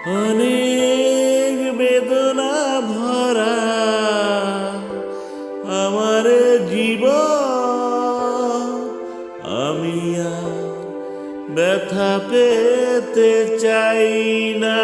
অনেক বেদনা ভরা আমার জীবন, আমি আর ব্যথা পেতে চাই না।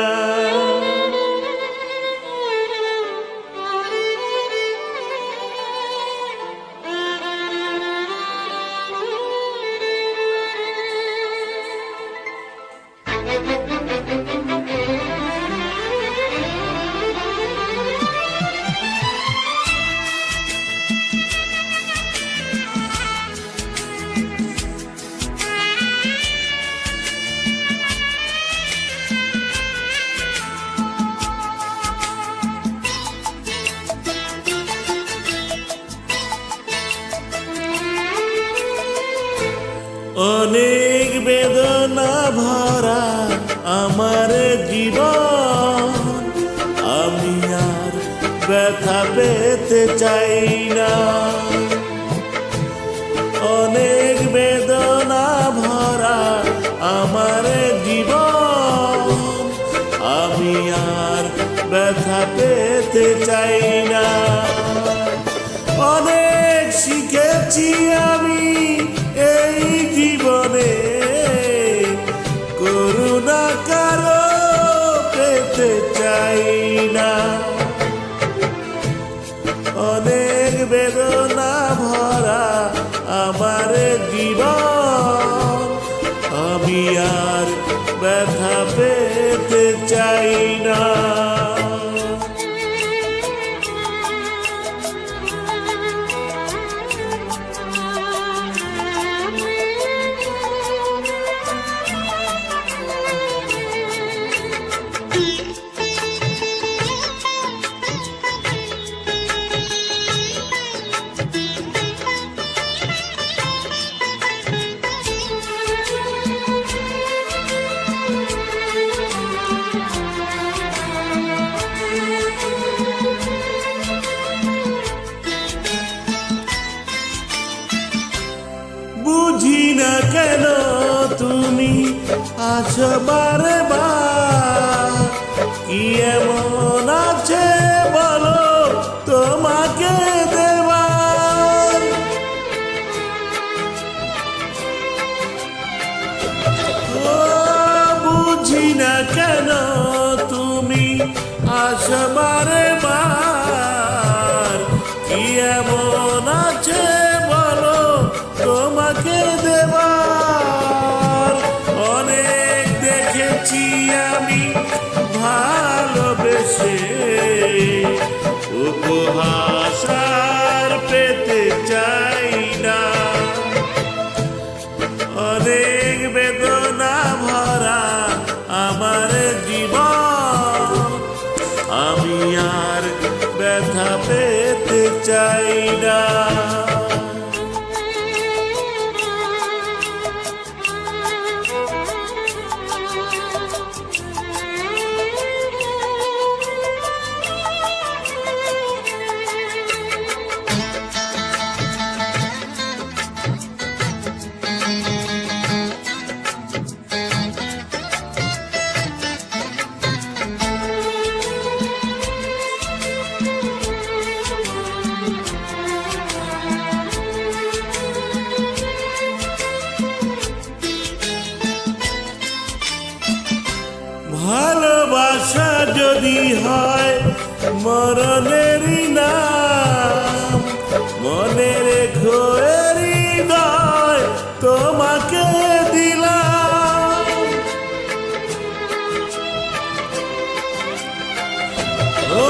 অনেক বেদনা ভরা আমার জীবন, আমি আর ব্যথা পেতে চাই না। অনেক বেদনা ভরা আমার জীবন, আমি আর ব্যথা পেতে চাই না। অনেক শিখেছি আমি এই জীবনে, করুণা কারো পেতে চাই না। অনেক বেদনা ভরা আমার জীবন, আমি আর ব্যথা পেতে চাই না। বুঝি না কেন তুমি আছো বারে বার, কি এমন আছে বলো তোমাকে দেবার। ও বুঝি না কেন তুমি আছো বারে বার, কি এমন আছে বলো তোমাকে দেবার। অনেক দেখেছি আমি ভালোবেসে, উপহাস আর পেতে চাই না। অনেক বেদনা ভরা আমার জীবন, আমি আর ব্যথা পেতে চাই না। ভালোবাসা যদি হয় মরণেরই নাম, মনে রেখো হৃদয় তোমাকে দিলাম। ও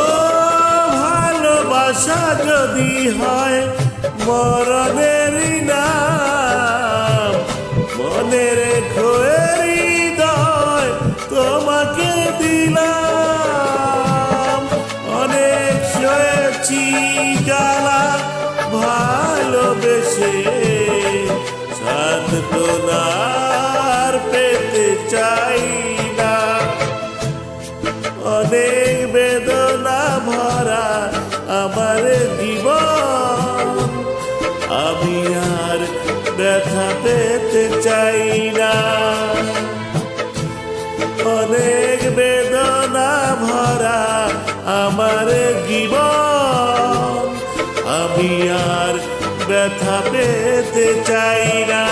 ভালোবাসা যদি হয় মরণেরই নাম, মনে রেখো হৃদয় তোমাকে দিলাম। অনেক সয়েছি জ্বালা ভালোবেসে, সান্ত্বনার পেতে চাই না। অনেক বেদনা ভরা আমার জীবন, আমি আর ব্যথা পেতে চাই না। অনেক বেদনা ভরা আমার জীবন, আমি আর ব্যথা পেতে চাই না।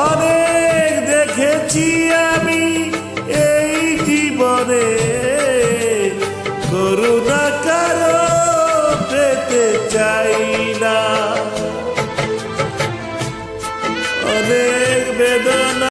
অনেক দেখেছি আমি এই জীবনে, করুণা কারো পেতে চাই